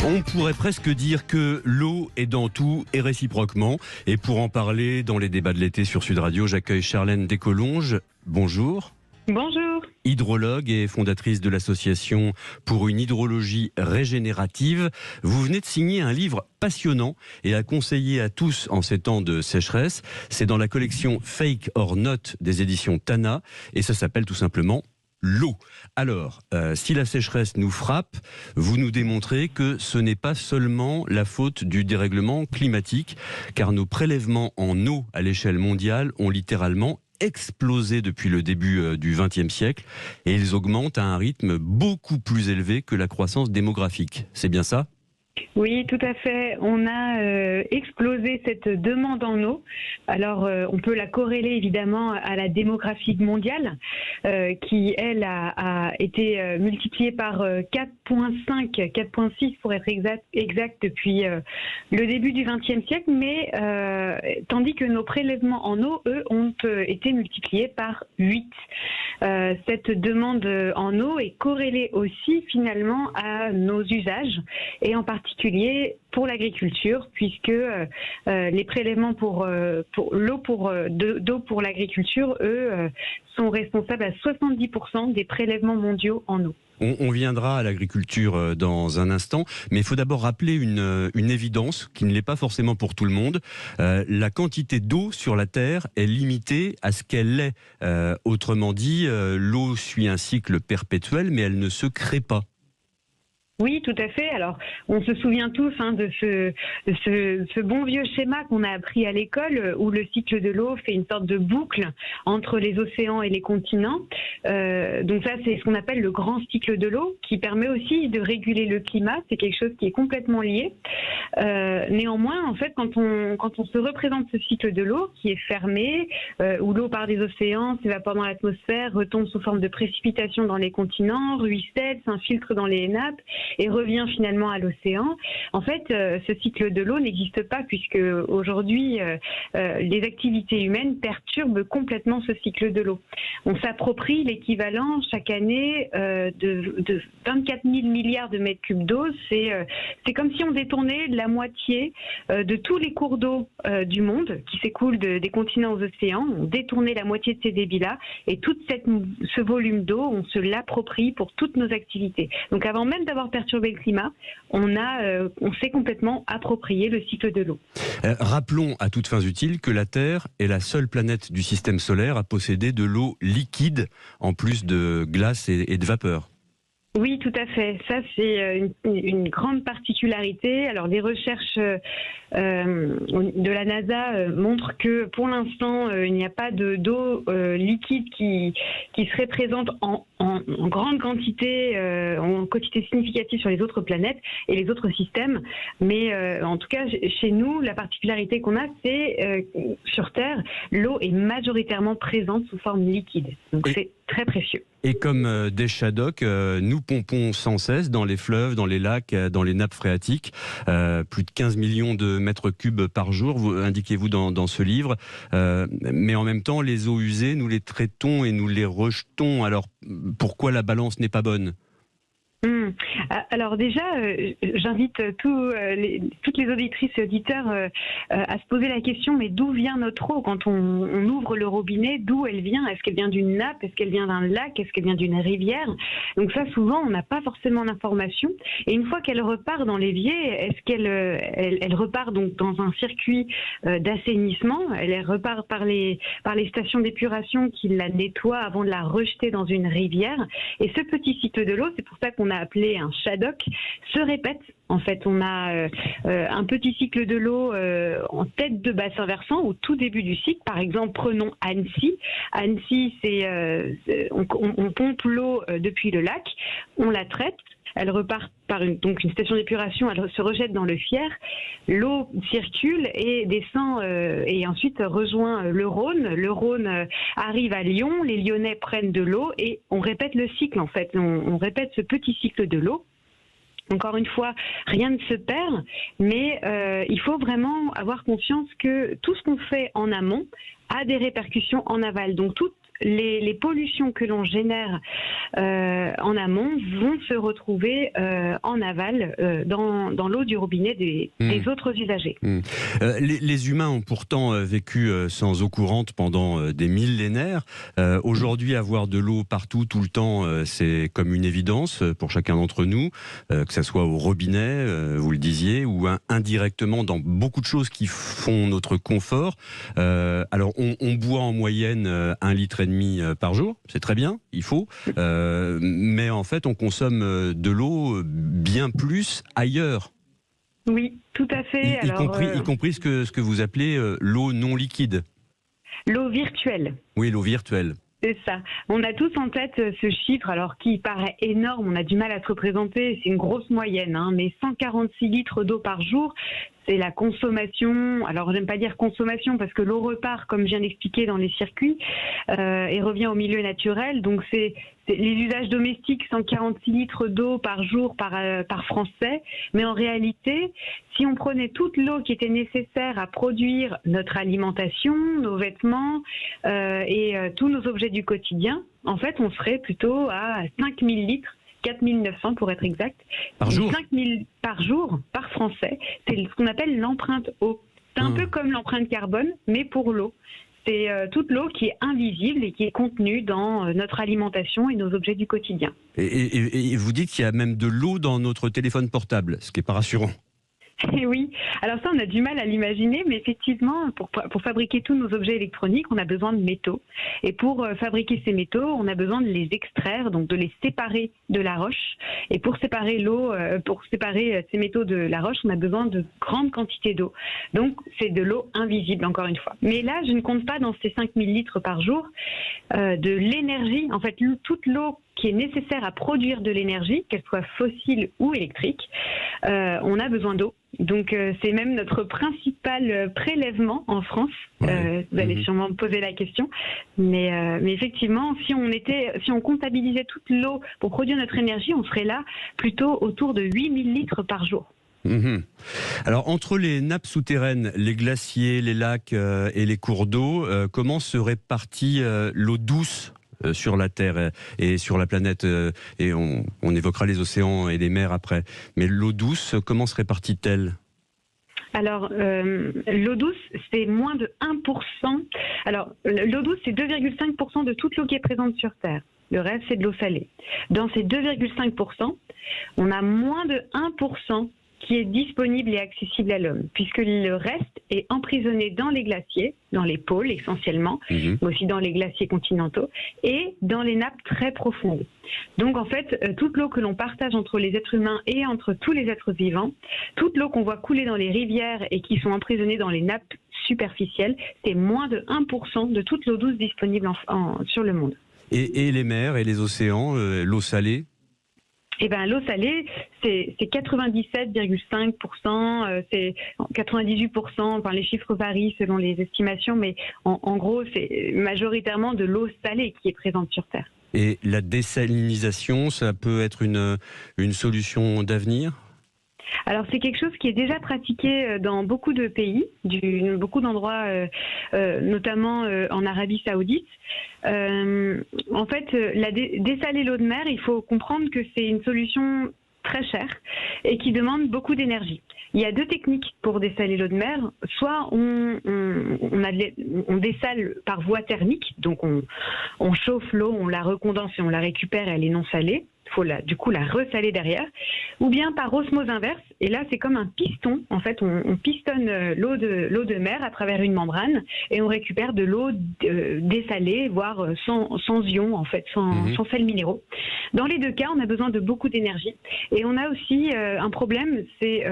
On pourrait presque dire que l'eau est dans tout et réciproquement. Et pour en parler dans les débats de l'été sur Sud Radio, j'accueille Charlène Descolonges. Bonjour. Bonjour. Hydrologue et fondatrice de l'association pour une hydrologie régénérative. Vous venez de signer un livre passionnant et à conseiller à tous en ces temps de sécheresse. C'est dans la collection Fake or Not des éditions Tana et ça s'appelle tout simplement l'eau. Alors, si la sécheresse nous frappe, vous nous démontrez que ce n'est pas seulement la faute du dérèglement climatique, car nos prélèvements en eau à l'échelle mondiale ont littéralement explosé depuis le début du XXe siècle et ils augmentent à un rythme beaucoup plus élevé que la croissance démographique. C'est bien ça ? Oui, tout à fait. On a explosé cette demande en eau. Alors, on peut la corréler évidemment à la démographie mondiale, qui, elle, a été multipliée par 4,5, 4,6 pour être exact depuis le début du XXe siècle, mais tandis que nos prélèvements en eau, eux, ont été multipliés par 8. Cette demande en eau est corrélée aussi finalement à nos usages et en particulier pour l'agriculture, puisque les prélèvements d'eau pour l'agriculture, eux, sont responsables à 70% des prélèvements mondiaux en eau. On viendra à l'agriculture dans un instant, mais il faut d'abord rappeler une évidence qui ne l'est pas forcément pour tout le monde. La quantité d'eau sur la Terre est limitée à ce qu'elle est. Autrement dit, l'eau suit un cycle perpétuel, mais elle ne se crée pas. Oui, tout à fait. Alors, on se souvient tous de ce bon vieux schéma qu'on a appris à l'école où le cycle de l'eau fait une sorte de boucle entre les océans et les continents. Donc ça, c'est ce qu'on appelle le grand cycle de l'eau qui permet aussi de réguler le climat. C'est quelque chose qui est complètement lié. Néanmoins, en fait, quand on se représente ce cycle de l'eau qui est fermé, où l'eau part des océans, s'évapore dans l'atmosphère, retombe sous forme de précipitations dans les continents, ruisselle, s'infiltre dans les nappes, et revient finalement à l'océan. En fait, ce cycle de l'eau n'existe pas puisque aujourd'hui, les activités humaines perturbent complètement ce cycle de l'eau. On s'approprie l'équivalent chaque année de 24 000 milliards de mètres cubes d'eau. C'est comme si on détournait la moitié de tous les cours d'eau du monde qui s'écoulent des continents aux océans. On détournait la moitié de ces débits-là et tout ce volume d'eau, on se l'approprie pour toutes nos activités. Donc avant même d'avoir perturber le climat, on s'est complètement approprié le cycle de l'eau. Rappelons à toutes fins utiles que la Terre est la seule planète du système solaire à posséder de l'eau liquide en plus de glace et de vapeur. Oui, tout à fait. Ça, c'est une grande particularité. Alors, les recherches de la NASA montrent que, pour l'instant, il n'y a pas d'eau liquide qui serait présente en grande quantité, en quantité significative sur les autres planètes et les autres systèmes. Mais en tout cas, chez nous, la particularité qu'on a, c'est sur Terre, l'eau est majoritairement présente sous forme liquide. Donc, c'est très précieux. Et comme des Shadocks, nous pompons sans cesse dans les fleuves, dans les lacs, dans les nappes phréatiques, plus de 15 millions de mètres cubes par jour, indiquez-vous dans ce livre. Mais en même temps, les eaux usées, nous les traitons et nous les rejetons. Alors, pourquoi la balance n'est pas bonne ? Alors déjà, j'invite toutes les auditrices et auditeurs à se poser la question, mais d'où vient notre eau quand on ouvre le robinet? D'où elle vient? Est-ce qu'elle vient d'une nappe? Est-ce qu'elle vient d'un lac? Est-ce qu'elle vient d'une rivière? Donc ça, souvent, on n'a pas forcément d'informations. Et une fois qu'elle repart dans l'évier, est-ce qu'elle elle repart donc dans un circuit d'assainissement? Elle repart par les stations d'épuration qui la nettoient avant de la rejeter dans une rivière. Et ce petit cycle de l'eau, c'est pour ça qu'on a appelé un Shadok, se répète. En fait, on a un petit cycle de l'eau en tête de bassin versant au tout début du cycle. Par exemple, prenons Annecy. Annecy, on pompe l'eau depuis le lac, on la traite. Elle repart par une station d'épuration, elle se rejette dans le Fier. L'eau circule et descend et ensuite rejoint le Rhône. Le Rhône arrive à Lyon, les Lyonnais prennent de l'eau et on répète le cycle en fait. On répète ce petit cycle de l'eau. Encore une fois, rien ne se perd, mais il faut vraiment avoir conscience que tout ce qu'on fait en amont a des répercussions en aval. Donc toute les pollutions que l'on génère en amont vont se retrouver en aval dans l'eau du robinet des autres usagers. Les humains ont pourtant vécu sans eau courante pendant des millénaires. Aujourd'hui, avoir de l'eau partout, tout le temps, c'est comme une évidence pour chacun d'entre nous, que ce soit au robinet, vous le disiez, ou indirectement dans beaucoup de choses qui font notre confort. Alors, on boit en moyenne 1,5 litre par jour, c'est très bien, il faut, mais en fait, on consomme de l'eau bien plus ailleurs. Oui, tout à fait. Y compris ce que vous appelez l'eau non liquide. L'eau virtuelle. Oui, l'eau virtuelle. C'est ça. On a tous en tête ce chiffre, alors qui paraît énorme, on a du mal à se représenter, c'est une grosse moyenne, mais 146 litres d'eau par jour, c'est la consommation, alors j'aime pas dire consommation parce que l'eau repart, comme je viens d'expliquer, dans les circuits et revient au milieu naturel, donc c'est les usages domestiques, 146 litres d'eau par jour par Français, mais en réalité, si on prenait toute l'eau qui était nécessaire à produire notre alimentation, nos vêtements et tous nos objets du quotidien, en fait, on serait plutôt à 5000 litres, 4900 pour être exact. Par jour ? 5000 par jour, par Français. C'est ce qu'on appelle l'empreinte eau. C'est un peu comme l'empreinte carbone, mais pour l'eau. C'est toute l'eau qui est invisible et qui est contenue dans notre alimentation et nos objets du quotidien. Et vous dites qu'il y a même de l'eau dans notre téléphone portable, ce qui n'est pas rassurant. Et oui, alors ça on a du mal à l'imaginer, mais effectivement pour fabriquer tous nos objets électroniques, on a besoin de métaux. Et pour fabriquer ces métaux, on a besoin de les extraire, donc de les séparer de la roche. Et pour séparer ces métaux de la roche, on a besoin de grandes quantités d'eau. Donc c'est de l'eau invisible encore une fois. Mais là, je ne compte pas dans ces 5000 litres par jour de l'énergie, en fait toute l'eau qui est nécessaire à produire de l'énergie, qu'elle soit fossile ou électrique, on a besoin d'eau. Donc c'est même notre principal prélèvement en France. Vous allez sûrement me poser la question, mais effectivement, si on comptabilisait toute l'eau pour produire notre énergie, on serait là plutôt autour de 8000 litres par jour. Alors entre les nappes souterraines, les glaciers, les lacs et les cours d'eau, comment se répartit l'eau douce sur la Terre et sur la planète, et on évoquera les océans et les mers après. Mais l'eau douce, comment se répartit-elle ? Alors, l'eau douce, c'est moins de 1%. Alors, l'eau douce, c'est 2,5% de toute l'eau qui est présente sur Terre. Le reste, c'est de l'eau salée. Dans ces 2,5%, on a moins de 1% qui est disponible et accessible à l'homme, puisque le reste est emprisonné dans les glaciers, dans les pôles essentiellement, mais aussi dans les glaciers continentaux, et dans les nappes très profondes. Donc en fait, toute l'eau que l'on partage entre les êtres humains et entre tous les êtres vivants, toute l'eau qu'on voit couler dans les rivières et qui sont emprisonnées dans les nappes superficielles, c'est moins de 1% de toute l'eau douce disponible sur le monde. Et les mers et les océans, l'eau salée ? Eh ben, l'eau salée, c'est 97,5%, c'est 98%, enfin les chiffres varient selon les estimations, mais en gros, c'est majoritairement de l'eau salée qui est présente sur Terre. Et la désalinisation, ça peut être une solution d'avenir ? Alors c'est quelque chose qui est déjà pratiqué dans beaucoup de pays, beaucoup d'endroits, notamment en Arabie Saoudite. En fait, dessaler l'eau de mer, il faut comprendre que c'est une solution très chère et qui demande beaucoup d'énergie. Il y a deux techniques pour dessaler l'eau de mer. Soit on dessale par voie thermique, donc on chauffe l'eau, on la recondense et on la récupère et elle est non salée. Il faut du coup la ressaler derrière, ou bien par osmose inverse, et là c'est comme un piston, en fait on pistonne l'eau de mer à travers une membrane, et on récupère de l'eau dessalée, voire sans ions, en fait, sans sels minéraux. Dans les deux cas, on a besoin de beaucoup d'énergie, et on a aussi un problème, c'est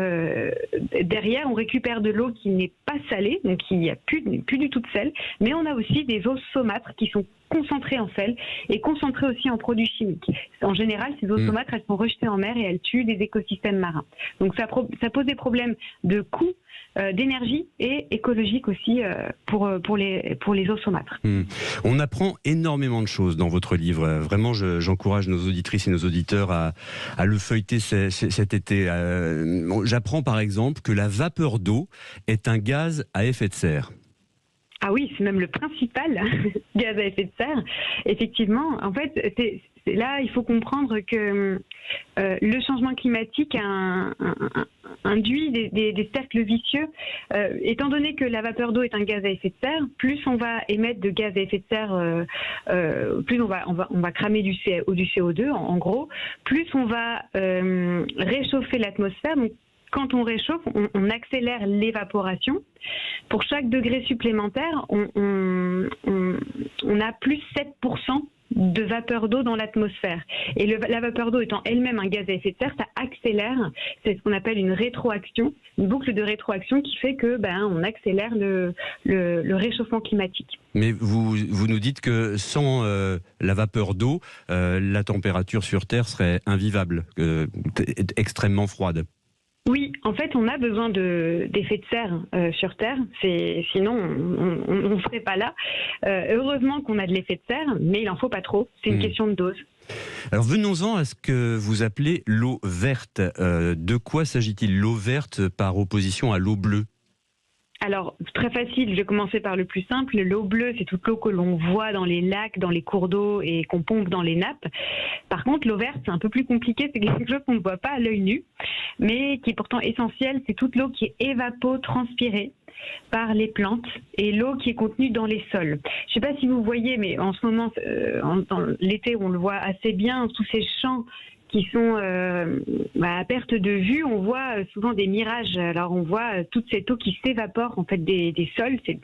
derrière on récupère de l'eau qui n'est pas salée, donc il n'y a plus du tout de sel, mais on a aussi des eaux saumâtres qui sont concentrées en sel et concentrées aussi en produits chimiques. En général, ces eaux saumâtres, elles sont rejetées en mer et elles tuent des écosystèmes marins. Donc ça pose des problèmes de coût, d'énergie et écologique aussi pour les eaux saumâtres. On apprend énormément de choses dans votre livre. Vraiment, j'encourage nos auditrices et nos auditeurs à le feuilleter cet été. J'apprends par exemple que la vapeur d'eau est un gaz à effet de serre. Ah oui, c'est même le principal gaz à effet de serre. Effectivement, en fait, là, il faut comprendre que le changement climatique induit des cercles vicieux. Étant donné que la vapeur d'eau est un gaz à effet de serre, plus on va émettre de gaz à effet de serre, plus on va cramer du CO2, en gros, plus on va réchauffer l'atmosphère. Donc, quand on réchauffe, on accélère l'évaporation. Pour chaque degré supplémentaire, on a plus 7% de vapeur d'eau dans l'atmosphère. Et la vapeur d'eau étant elle-même un gaz à effet de serre, ça accélère, c'est ce qu'on appelle une rétroaction, une boucle de rétroaction qui fait que on accélère le réchauffement climatique. Mais vous nous dites que sans la vapeur d'eau, la température sur Terre serait invivable, extrêmement froide. Oui, en fait, on a besoin d'effets de serre sur Terre. Sinon, on ne serait pas là. Heureusement qu'on a de l'effet de serre, mais il n'en faut pas trop. C'est une question de dose. Alors venons-en à ce que vous appelez l'eau verte. De quoi s'agit-il, l'eau verte par opposition à l'eau bleue ? Alors, très facile, je vais commencer par le plus simple. L'eau bleue, c'est toute l'eau que l'on voit dans les lacs, dans les cours d'eau et qu'on pompe dans les nappes. Par contre, l'eau verte, c'est un peu plus compliqué, c'est quelque chose qu'on ne voit pas à l'œil nu, mais qui est pourtant essentiel. C'est toute l'eau qui est évapotranspirée par les plantes et l'eau qui est contenue dans les sols. Je ne sais pas si vous voyez, mais en ce moment, dans l'été, on le voit assez bien, tous ces champs qui sont à perte de vue, on voit souvent des mirages. Alors on voit toute cette eau qui s'évapore en fait des sols. C'est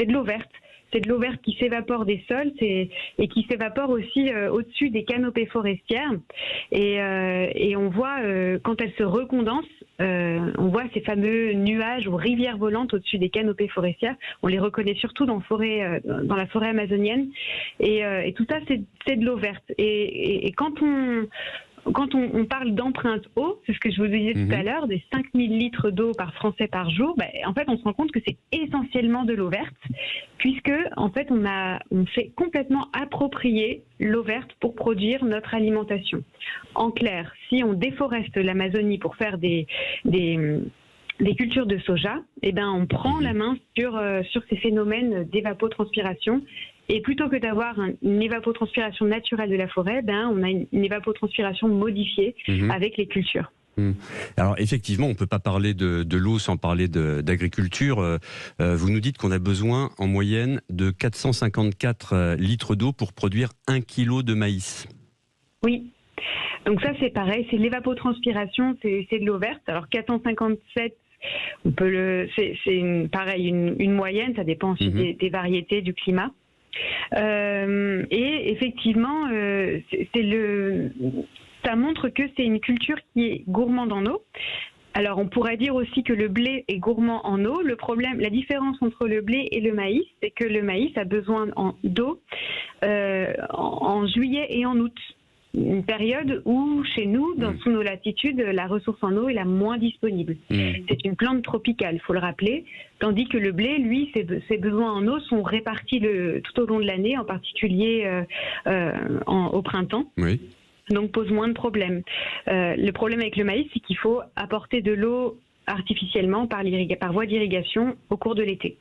de l'eau verte. C'est de l'eau verte qui s'évapore des sols et qui s'évapore aussi au-dessus des canopées forestières. Et on voit, quand elles se recondensent, on voit ces fameux nuages ou rivières volantes au-dessus des canopées forestières. On les reconnaît surtout dans la forêt amazonienne. Et tout ça, c'est de l'eau verte. Et quand on parle d'empreinte eau, c'est ce que je vous disais tout à l'heure, des 5000 litres d'eau par Français par jour, en fait, on se rend compte que c'est essentiellement de l'eau verte, puisque, en fait, on s'est complètement approprié l'eau verte pour produire notre alimentation. En clair, si on déforeste l'Amazonie pour faire des cultures de soja, on prend la main sur ces phénomènes d'évapotranspiration. Et plutôt que d'avoir une évapotranspiration naturelle de la forêt, on a une évapotranspiration modifiée avec les cultures. Alors effectivement, on ne peut pas parler de l'eau sans parler d'agriculture. Vous nous dites qu'on a besoin en moyenne de 454 litres d'eau pour produire 1 kilo de maïs. Oui. Donc ça c'est pareil, c'est l'évapotranspiration, c'est de l'eau verte. Alors 457, c'est une moyenne, ça dépend aussi des variétés, du climat. Et effectivement, ça montre que c'est une culture qui est gourmande en eau. Alors, on pourrait dire aussi que le blé est gourmand en eau. La différence entre le blé et le maïs, c'est que le maïs a besoin d'eau en juillet et en août. Une période où, chez nous, sous nos latitudes, la ressource en eau est la moins disponible. C'est une plante tropicale, il faut le rappeler, tandis que le blé, lui, ses besoins en eau sont répartis tout au long de l'année, en particulier au printemps. Oui. Donc pose moins de problèmes. Le problème avec le maïs, c'est qu'il faut apporter de l'eau artificiellement par voie d'irrigation au cours de l'été.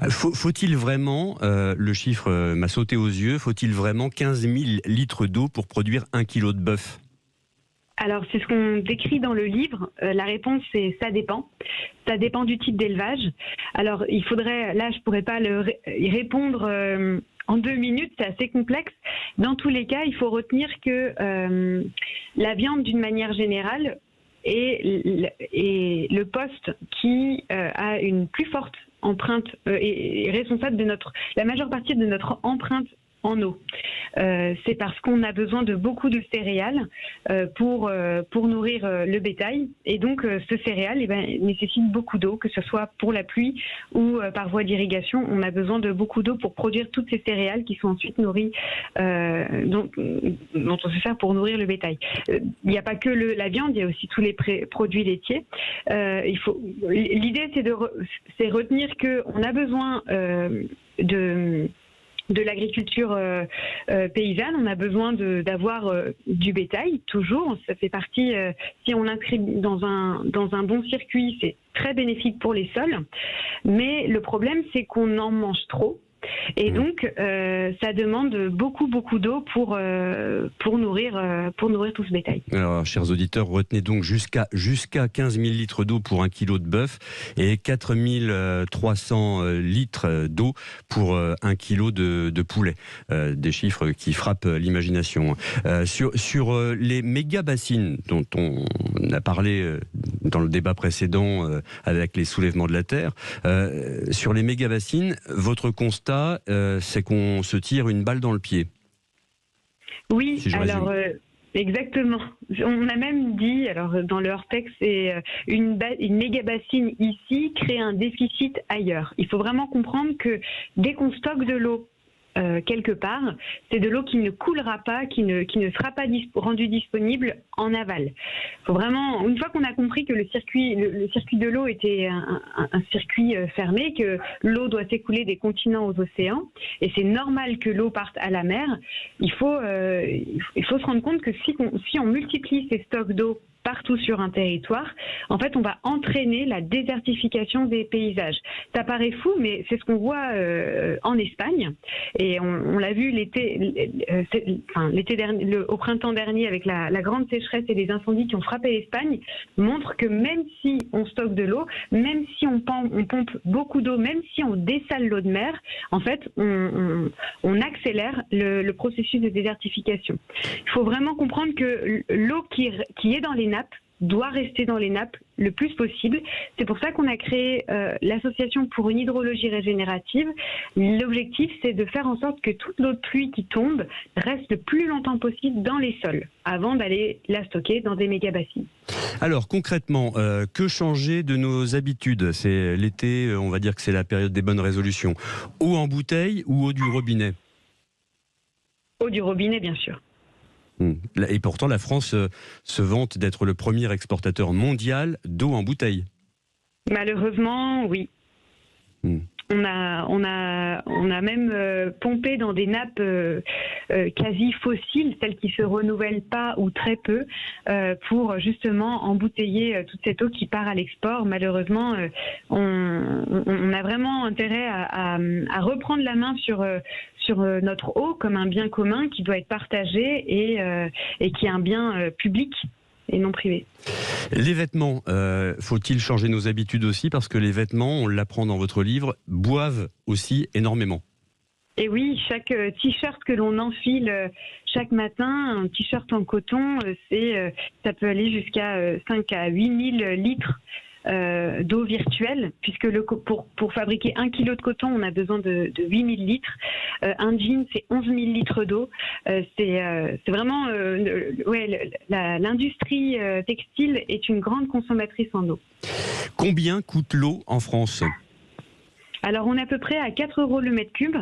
Faut-il vraiment, le chiffre m'a sauté aux yeux, faut-il vraiment 15 000 litres d'eau pour produire 1 kilo de bœuf ? Alors, c'est ce qu'on décrit dans le livre. La réponse, c'est ça dépend. Ça dépend du type d'élevage. Alors, je ne pourrais pas y répondre en 2 minutes, c'est assez complexe. Dans tous les cas, il faut retenir que la viande, d'une manière générale, est le poste qui a une plus forte empreinte, est responsable de la majeure partie de notre empreinte en eau. C'est parce qu'on a besoin de beaucoup de céréales pour nourrir le bétail. Et donc, ce céréal nécessite beaucoup d'eau, que ce soit pour la pluie ou par voie d'irrigation. On a besoin de beaucoup d'eau pour produire toutes ces céréales qui sont ensuite nourries, dont on se sert pour nourrir le bétail. Il n'y a pas que la viande, il y a aussi tous les produits laitiers. L'idée, c'est retenir qu'on a besoin de l'agriculture paysanne, on a besoin d'avoir du bétail, toujours. Ça fait partie, si on inscrit dans un bon circuit, c'est très bénéfique pour les sols. Mais le problème, c'est qu'on en mange trop. Et donc, ça demande beaucoup d'eau pour nourrir tout ce bétail. Alors, chers auditeurs, retenez donc jusqu'à 15 000 litres d'eau pour 1 kilo de bœuf et 4 300 litres d'eau pour 1 kilo de poulet. Des chiffres qui frappent l'imagination. Sur les méga-bassines dont on a parlé dans le débat précédent avec les soulèvements de la Terre, sur les méga-bassines, votre constat, c'est qu'on se tire une balle dans le pied. Oui, si alors exactement. On a même dit, alors dans le hors-texte, c'est une méga-bassine ici crée un déficit ailleurs. Il faut vraiment comprendre que dès qu'on stocke de l'eau quelque part, c'est de l'eau qui ne coulera pas, qui ne sera pas rendue disponible en aval. Faut vraiment, une fois qu'on a compris que le circuit de l'eau était un circuit fermé, que l'eau doit s'écouler des continents aux océans, et c'est normal que l'eau parte à la mer, il faut se rendre compte que si on multiplie ces stocks d'eau partout sur un territoire, en fait, on va entraîner la désertification des paysages. Ça paraît fou, mais c'est ce qu'on voit en Espagne. Et on l'a vu au printemps dernier avec la grande sécheresse et les incendies qui ont frappé l'Espagne, montre que même si on stocke de l'eau, même si on pompe beaucoup d'eau, même si on dessale l'eau de mer, en fait, on accélère le processus de désertification. Il faut vraiment comprendre que l'eau qui est dans les nappes doit rester dans les nappes le plus possible. C'est pour ça qu'on a créé l'association pour une hydrologie régénérative. L'objectif, c'est de faire en sorte que toute l'eau de pluie qui tombe reste le plus longtemps possible dans les sols, avant d'aller la stocker dans des méga-bassines. Alors concrètement, que changer de nos habitudes? C'est l'été, on va dire que c'est la période des bonnes résolutions. Eau en bouteille ou eau du robinet? Eau du robinet, bien sûr. Et pourtant, la France se vante d'être le premier exportateur mondial d'eau en bouteille. Malheureusement, oui. On a même pompé dans des nappes quasi fossiles, celles qui se renouvellent pas ou très peu, pour justement embouteiller toute cette eau qui part à l'export. Malheureusement, on a vraiment intérêt à reprendre la main sur notre eau comme un bien commun qui doit être partagé et qui est un bien public et non privé. Les vêtements, faut-il changer nos habitudes aussi? Parce que les vêtements, on l'apprend dans votre livre, boivent aussi énormément. Et oui, chaque t-shirt que l'on enfile chaque matin, un t-shirt en coton, ça peut aller jusqu'à 5 à 8 000 litres d'eau virtuelle, puisque pour fabriquer 1 kilo de coton, on a besoin de 8 000 litres. Un jean, c'est 11 000 litres d'eau. C'est vraiment... l'industrie textile est une grande consommatrice en eau. Combien coûte l'eau en France? Alors, on est à peu près à 4 € le mètre cube.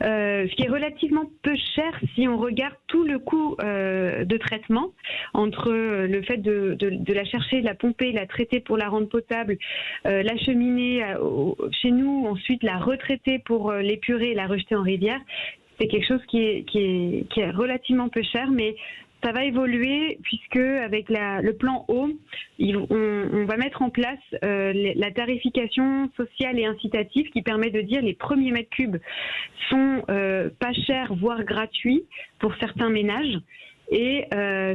Ce qui est relativement peu cher si on regarde tout le coût de traitement entre le fait de la chercher, de la pomper, la traiter pour la rendre potable, l'acheminer chez nous, ensuite la retraiter pour l'épurer et la rejeter en rivière. C'est quelque chose qui est relativement peu cher, mais ça va évoluer puisque avec le plan eau, on va mettre en place la tarification sociale et incitative qui permet de dire les premiers mètres cubes sont pas chers, voire gratuits pour certains ménages. Et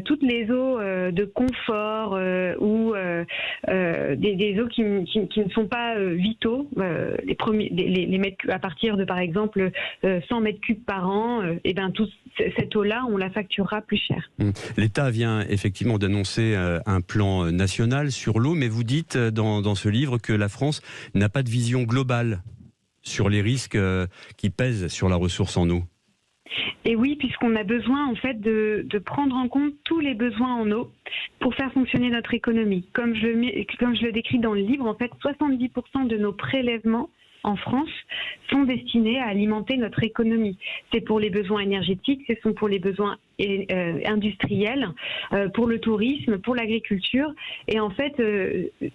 toutes les eaux de confort ou des eaux qui ne sont pas vitaux, les mètres cubes, à partir de par exemple 100 mètres cubes par an, et ben cette eau-là, on la facturera plus cher. L'État vient effectivement d'annoncer un plan national sur l'eau, mais vous dites dans ce livre que la France n'a pas de vision globale sur les risques qui pèsent sur la ressource en eau. Et oui, puisqu'on a besoin en fait de prendre en compte tous les besoins en eau pour faire fonctionner notre économie. Comme je le décris dans le livre, en fait, 70% de nos prélèvements en France sont destinés à alimenter notre économie. C'est pour les besoins énergétiques, ce sont pour les besoins industriels, pour le tourisme, pour l'agriculture. Et en fait,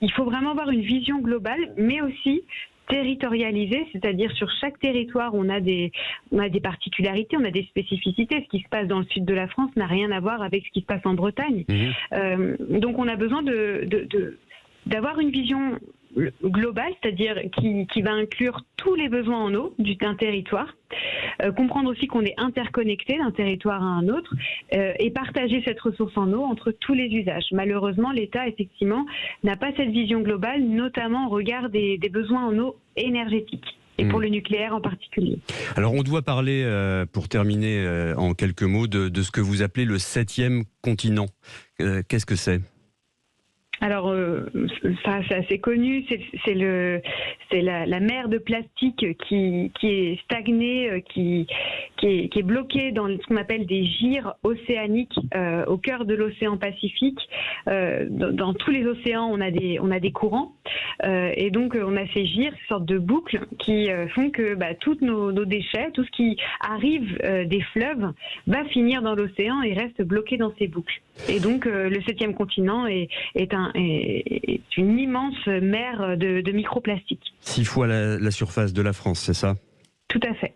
il faut vraiment avoir une vision globale, mais aussi territorialisé, c'est-à-dire sur chaque territoire, on a des particularités, on a des spécificités. Ce qui se passe dans le sud de la France n'a rien à voir avec ce qui se passe en Bretagne. Donc on a besoin de d'avoir une vision globale, c'est-à-dire qui va inclure tous les besoins en eau d'un territoire, comprendre aussi qu'on est interconnecté d'un territoire à un autre et partager cette ressource en eau entre tous les usages. Malheureusement, l'État, effectivement, n'a pas cette vision globale, notamment au regard des besoins en eau énergétique. Et pour le nucléaire en particulier. Alors on doit parler, pour terminer en quelques mots, de ce que vous appelez le 7e continent. Qu'est-ce que c'est ? Alors, ça c'est assez connu, c'est la mer de plastique qui est stagnée, qui est bloquée dans ce qu'on appelle des gyres océaniques au cœur de l'océan Pacifique. Dans tous les océans, on a des courants, et donc on a ces gyres, ces sortes de boucles qui font que tous nos déchets, tout ce qui arrive des fleuves, va finir dans l'océan et reste bloqué dans ces boucles. Et donc le 7e continent est une immense mer de microplastiques. 6 fois la surface de la France, c'est ça ? Tout à fait.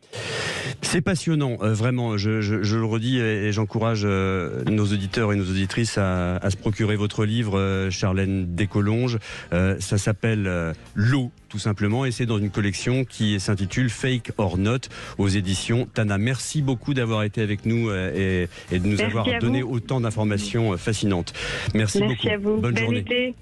C'est passionnant, vraiment, je le redis et j'encourage nos auditeurs et nos auditrices à se procurer votre livre, Charlène Descollonges. Ça s'appelle L'eau, tout simplement, et c'est dans une collection qui s'intitule Fake or Not aux éditions Tana. Merci beaucoup d'avoir été avec nous et de nous avoir donné autant d'informations fascinantes. Merci beaucoup. À vous. Bonne journée. Été.